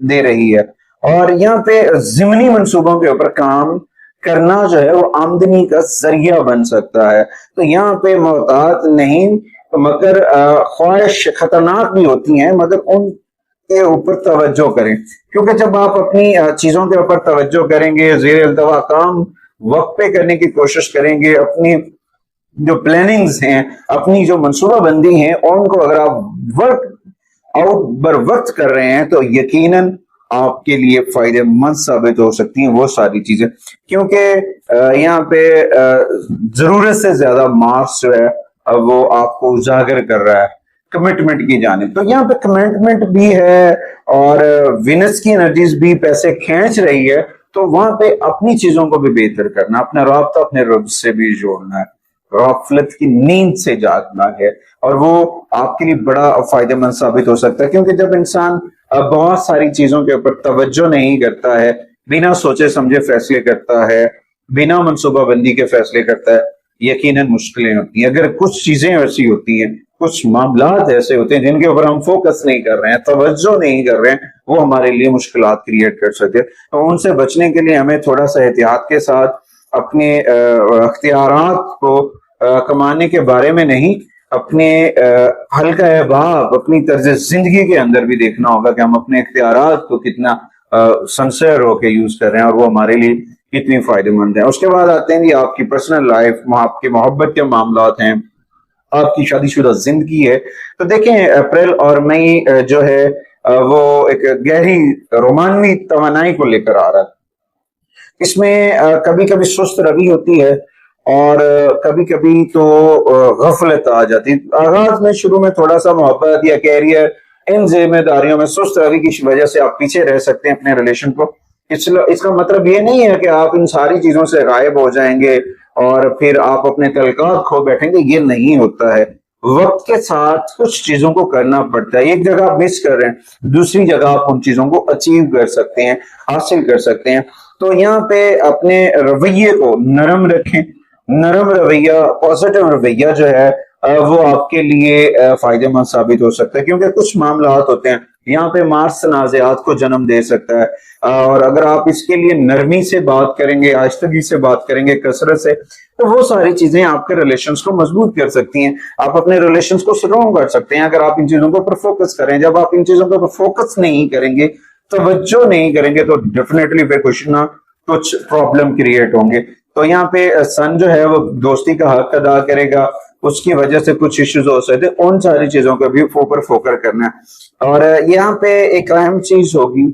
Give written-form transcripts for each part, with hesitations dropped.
دے رہی ہے، اور یہاں پہ ضمنی منصوبوں کے اوپر کام کرنا جو ہے وہ آمدنی کا ذریعہ بن سکتا ہے۔ تو یہاں پہ محتاط نہیں، مگر خواہش خطرناک بھی ہوتی ہیں، مگر ان کے اوپر توجہ کریں، کیونکہ جب آپ اپنی چیزوں کے اوپر توجہ کریں گے، زیر التوا کام وقت پہ کرنے کی کوشش کریں گے، اپنی جو پلاننگز ہیں، اپنی جو منصوبہ بندی ہیں، ان کو اگر آپ ورک آؤٹ بر وقت کر رہے ہیں تو یقیناً آپ کے لیے فائدہ مند ثابت ہو سکتی ہیں وہ ساری چیزیں، کیونکہ یہاں پہ ضرورت سے زیادہ مارکس جو ہے وہ آپ کو اجاگر کر رہا ہے کمٹمنٹ کی جانب۔ تو یہاں پہ کمٹمنٹ بھی ہے اور وینس کی انرجیز بھی پیسے کھینچ رہی ہے، تو وہاں پہ اپنی چیزوں کو بھی بہتر کرنا، اپنا رابطہ اپنے رب سے بھی جوڑنا ہے، غفلت کی نیند سے جاگنا ہے، اور وہ آپ کے لیے بڑا فائدہ مند ثابت ہو سکتا ہے، کیونکہ جب انسان بہت ساری چیزوں کے اوپر توجہ نہیں کرتا ہے، بنا سوچے سمجھے فیصلے کرتا ہے، بنا منصوبہ بندی کے فیصلے کرتا ہے، یقیناً مشکلیں ہوتی ہیں۔ اگر کچھ چیزیں ایسی ہوتی ہیں، کچھ معاملات ایسے ہوتے ہیں جن کے اوپر ہم فوکس نہیں کر رہے ہیں، توجہ نہیں کر رہے ہیں، وہ ہمارے لیے مشکلات کریٹ کر سکتے ہیں۔ تو ان سے بچنے کے لیے ہمیں تھوڑا سا احتیاط کے ساتھ اپنے اختیارات کو کمانے کے بارے میں نہیں، اپنے حلقہ احباب، اپنی طرز زندگی کے اندر بھی دیکھنا ہوگا کہ ہم اپنے اختیارات کو کتنا سنسیئر ہو کے یوز کر رہے ہیں اور وہ ہمارے لیے کتنی فائدہ مند ہیں۔ اس کے بعد آتے ہیں جی آپ کی پرسنل لائف، آپ کے محبت کے معاملات ہیں، آپ کی شادی شدہ زندگی ہے۔ تو دیکھیں اپریل اور مئی جو ہے وہ ایک گہری رومانوی توانائی کو لے کر آ رہا ہے۔ اس میں کبھی کبھی سست روی ہوتی ہے اور کبھی کبھی تو غفلت آ جاتی ہے۔ آغاز میں شروع میں تھوڑا سا محبت یا کیریئر، ان ذمہ داریوں میں سست روی کی وجہ سے آپ پیچھے رہ سکتے ہیں اپنے ریلیشن کو۔ اس کا مطلب یہ نہیں ہے کہ آپ ان ساری چیزوں سے غائب ہو جائیں گے اور پھر آپ اپنے تعلقات کھو بیٹھیں گے، یہ نہیں ہوتا ہے۔ وقت کے ساتھ کچھ چیزوں کو کرنا پڑتا ہے، ایک جگہ آپ مس کر رہے ہیں، دوسری جگہ آپ ان چیزوں کو اچیو کر سکتے ہیں، حاصل کر سکتے ہیں۔ تو یہاں پہ اپنے رویے کو نرم رکھیں، نرم رویہ، پازیٹیو رویہ جو ہے وہ آپ کے لیے فائدہ مند ثابت ہو سکتا ہے، کیونکہ کچھ معاملات ہوتے ہیں یہاں پہ مارس تنازعات کو جنم دے سکتا ہے، اور اگر آپ اس کے لیے نرمی سے بات کریں گے، آہستگی سے بات کریں گے، کثرت سے، تو وہ ساری چیزیں آپ کے ریلیشنز کو مضبوط کر سکتی ہیں، آپ اپنے ریلیشنز کو اسٹرانگ کر سکتے ہیں اگر آپ ان چیزوں کے اوپر فوکس کریں۔ جب آپ ان چیزوں کے اوپر فوکس نہیں کریں گے، توجہ نہیں کریں گے، تو ڈیفینیٹلی پھر کچھ نہ کچھ پرابلم کریٹ ہوں گے۔ تو یہاں پہ سن جو ہے وہ دوستی کا حق ادا کرے گا، اس کی وجہ سے کچھ ایشوز ہو سکتے، ان ساری چیزوں کو بھی اوپر فوکس کرنا ہے۔ اور یہاں پہ ایک اہم چیز ہوگی،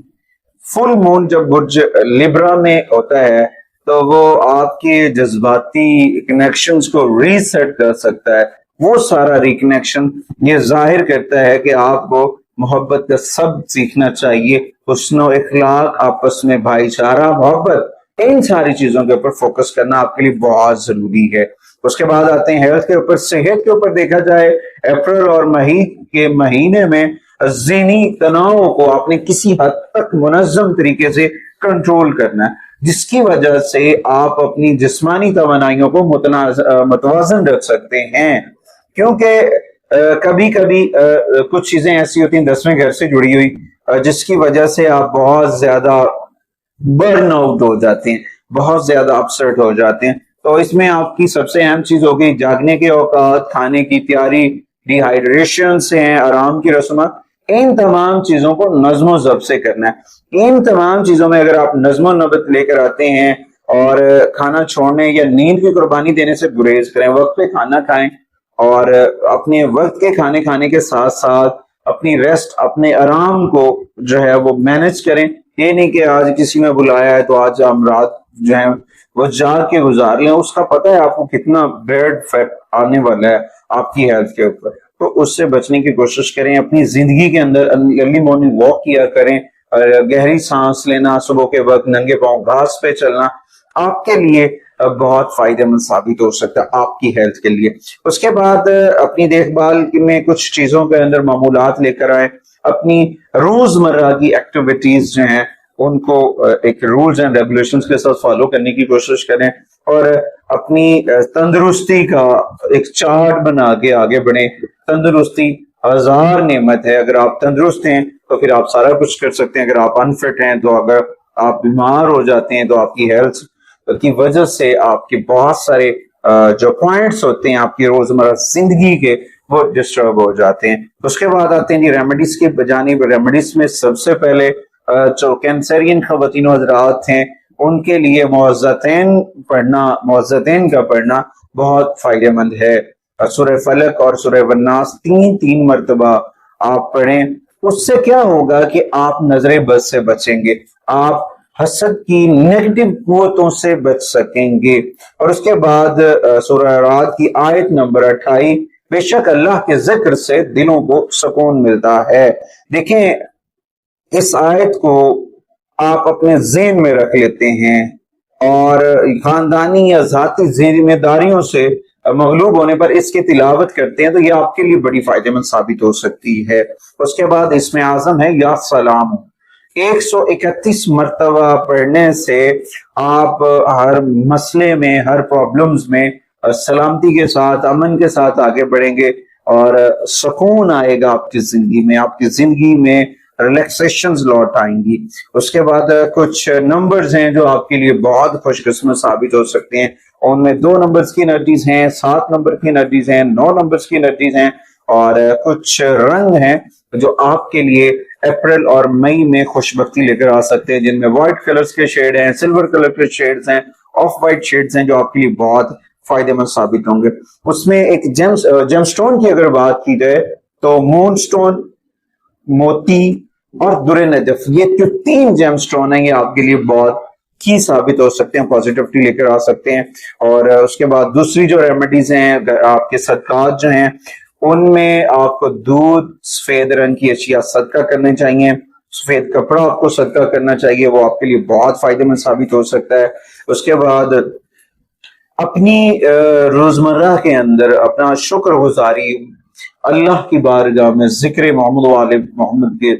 فل مون جب برج لبرا میں ہوتا ہے تو وہ آپ کے جذباتی کنیکشنز کو ری سیٹ کر سکتا ہے۔ وہ سارا ریکنیکشن یہ ظاہر کرتا ہے کہ آپ کو محبت کا سبق سیکھنا چاہیے، حسن و اخلاق، آپس میں بھائی چارہ، محبت، ان ساری چیزوں کے اوپر فوکس کرنا آپ کے لیے بہت ضروری ہے۔ اس کے بعد آتے ہیں ہیلتھ کے اوپر۔ صحت کے اوپر دیکھا جائے اپریل اور مئی کے مہینے میں ذہنی تناؤ کو آپ نے کسی حد تک منظم طریقے سے کنٹرول کرنا ہے، جس کی وجہ سے آپ اپنی جسمانی توانائیوں کو متوازن رکھ سکتے ہیں، کیونکہ کبھی کبھی کچھ چیزیں ایسی ہوتی ہیں 10ویں گھر سے جڑی ہوئی، جس کی وجہ سے آپ بہت زیادہ برن آؤٹ ہو جاتے ہیں، بہت زیادہ اپسٹ ہو جاتے ہیں۔ تو اس میں آپ کی سب سے اہم چیز ہوگی جاگنے کے اوقات، کھانے کی تیاری، ڈی ہائیڈریشن سے ہیں، آرام کی رسومات، ان تمام چیزوں کو نظم و ضبط سے کرنا ہے۔ ان تمام چیزوں میں اگر آپ نظم و ضبط لے کر آتے ہیں اور کھانا چھوڑنے یا نیند کی قربانی دینے سے گریز کریں، وقت پہ کھانا کھائیں اور اپنے وقت کے کھانے کے ساتھ ساتھ اپنی ریسٹ، اپنے آرام کو جو ہے وہ مینج کریں۔ یہ نہیں کہ آج کسی نے بلایا ہے تو آج ہم رات جو ہے وہ جاگ کے گزار لیں، اس کا پتہ ہے آپ کو کتنا بیڈ افیکٹ آنے والا ہے آپ کی ہیلتھ کے اوپر۔ تو اس سے بچنے کی کوشش کریں، اپنی زندگی کے اندر ارلی مارننگ واک کیا کریں، گہری سانس لینا، صبح کے وقت ننگے پاؤں گھاس پہ چلنا آپ کے لیے بہت فائدہ مند ثابت ہو سکتا ہے آپ کی ہیلتھ کے لیے۔ اس کے بعد اپنی دیکھ بھال میں کچھ چیزوں کے اندر معمولات لے کر آئیں، اپنی روزمرہ کی ایکٹیویٹیز جو ہیں ان کو ایک رولز اینڈ ریگولیشنز کے ساتھ فالو کرنے کی کوشش کریں، اور اپنی تندرستی کا ایک چارٹ بنا کے آگے بڑھیں۔ تندرستی ہزار نعمت ہے، اگر آپ تندرست ہیں تو پھر آپ سارا کچھ کر سکتے ہیں. اگر آپ انفٹ ہیں تو اگر آپ بیمار ہو جاتے ہیں تو آپ کی ہیلتھ کی وجہ سے آپ کے بہت سارے جو پوائنٹس ہوتے ہیں آپ کی روزمرہ زندگی کے وہ ڈسٹرب ہو جاتے ہیں. اس کے بعد آتے ہیں جی ریمیڈیز کی جانب. ریمیڈیز میں سب سے پہلے جو کینسرین خواتین و حضرات ہیں ان کے لیے معوذتین کا پڑھنا بہت فائدہ مند ہے. سورہ فلق اور سورہ والناس 3 مرتبہ آپ پڑھیں. اس سے کیا ہوگا کہ آپ نظر بد سے بچیں گے, آپ حسد کی نیگیٹو قوتوں سے بچ سکیں گے. اور اس کے بعد سورہ رعد کی آیت نمبر 28, بے شک اللہ کے ذکر سے دلوں کو سکون ملتا ہے. دیکھیں اس آیت کو آپ اپنے ذہن میں رکھ لیتے ہیں اور خاندانی یا ذاتی ذمہ داریوں سے مغلوب ہونے پر اس کی تلاوت کرتے ہیں تو یہ آپ کے لیے بڑی فائدہ مند ثابت ہو سکتی ہے. اس کے بعد اسم اعظم ہے یا سلام, 131 مرتبہ پڑھنے سے آپ ہر مسئلے میں, ہر پرابلمز میں سلامتی کے ساتھ, امن کے ساتھ آگے بڑھیں گے اور سکون آئے گا آپ کی زندگی میں, آپ کی زندگی میں ریلیکسیشنز لوٹ آئیں گی. اس کے بعد کچھ نمبرز ہیں جو آپ کے لیے بہت خوش قسمت ثابت ہو سکتے ہیں. ان میں 2 نمبرز کی انرجیز ہیں, 7 نمبر کی انرجیز ہیں, 9 نمبرز کی انرجیز ہیں اور کچھ رنگ ہیں جو آپ کے لیے اپریل اور مئی میں خوش بختی لے کر آ سکتے ہیں, جن میں وائٹ کلرز کے شیڈ ہیں, سلور کلر کے شیڈز ہیں, آف وائٹ شیڈز ہیں جو آپ کے لیے بہت فائدہ مند ثابت ہوں گے. اس میں ایک جیم سٹون کی اگر بات کی جائے تو مون سٹون, موتی اور در نجف, یہ جو 3 جیم سٹون ہیں یہ آپ کے لیے بہت کی ثابت ہو سکتے ہیں, پازیٹیوٹی لے کر آ سکتے ہیں. اور اس کے بعد دوسری جو ریمیڈیز ہیں, آپ کے صدقات جو ہیں ان میں آپ کو دودھ, سفید رنگ کی اشیاء صدقہ کرنے چاہیے, سفید کپڑا آپ کو صدقہ کرنا چاہیے, وہ آپ کے لیے بہت فائدہ مند ثابت ہو سکتا ہے. اس کے بعد اپنی روزمرہ کے اندر اپنا شکر گزاری اللہ کی بارگاہ میں ذکر محمد والے محمد کے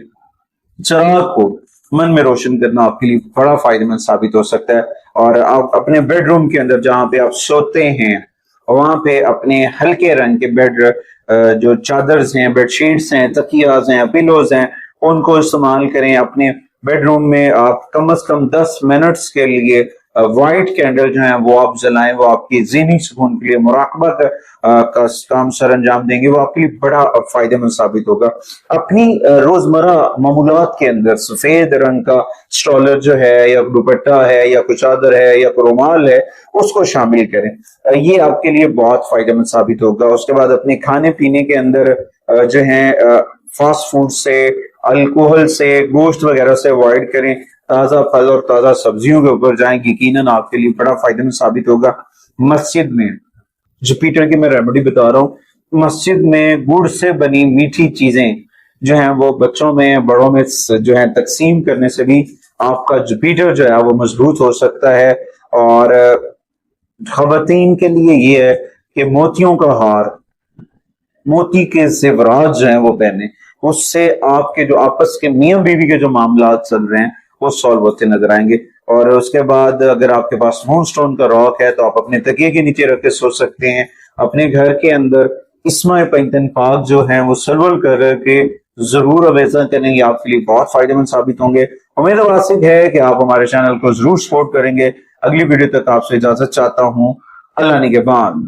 چراغ کو من میں روشن کرنا آپ کے لیے بڑا فائدہ مند ثابت ہو سکتا ہے. اور آپ اپنے بیڈ روم کے اندر جہاں پہ آپ سوتے ہیں وہاں پہ اپنے ہلکے رنگ کے بیڈ جو چادرز ہیں, بیڈ شیٹس ہیں, تکیاز ہیں, پیلوز ہیں, ان کو استعمال کریں. اپنے بیڈ روم میں آپ کم از کم 10 منٹس کے لیے وائٹ کینڈل جو ہیں وہ آپ جلائیں, وہ آپ کی ذہنی سکون کے لیے مراقبہ کا کام سر انجام دیں گے, وہ آپ کے لیے بڑا فائدہ مند ثابت ہوگا. اپنی روزمرہ معمولات کے اندر سفید رنگ کا اسٹالر جو ہے یا دوپٹہ ہے یا کوئی چادر ہے یا کوئی رومال ہے اس کو شامل کریں, یہ آپ کے لیے بہت فائدہ مند ثابت ہوگا. اس کے بعد اپنے کھانے پینے کے اندر جو ہیں فاسٹ فوڈ سے, الکوہل سے, گوشت وغیرہ سے اوائڈ کریں, تازہ پھل اور تازہ سبزیوں کے اوپر جائیں, یقیناً آپ کے لیے بڑا فائدہ مند ثابت ہوگا. مسجد میں جوپیٹر کی میں ریمیڈی بتا رہا ہوں, مسجد میں گڑ سے بنی میٹھی چیزیں جو ہیں وہ بچوں میں بڑوں میں جو ہیں تقسیم کرنے سے بھی آپ کا جوپیٹر جو ہے وہ مضبوط ہو سکتا ہے. اور خواتین کے لیے یہ ہے کہ موتیوں کا ہار, موتی کے زیورات جو ہیں وہ پہنے, اس سے آپ کے جو آپس کے میاں بیوی کے جو معاملات چل رہے ہیں وہ سالو ہوتے نظر آئیں گے. اور اس کے بعد اگر آپ کے پاس مون سٹون کا راک ہے تو آپ اپنے تکیے کے نیچے رکھ کے سو سکتے ہیں. اپنے گھر کے اندر اسماء پنجتن پاک جو ہیں وہ سلول کر کے ضرور اویزہ کریں, یہ آپ کے لیے بہت فائدہ مند ثابت ہوں گے. امید واسق ہے کہ آپ ہمارے چینل کو ضرور سپورٹ کریں گے. اگلی ویڈیو تک آپ سے اجازت چاہتا ہوں. اللہ نگہبان.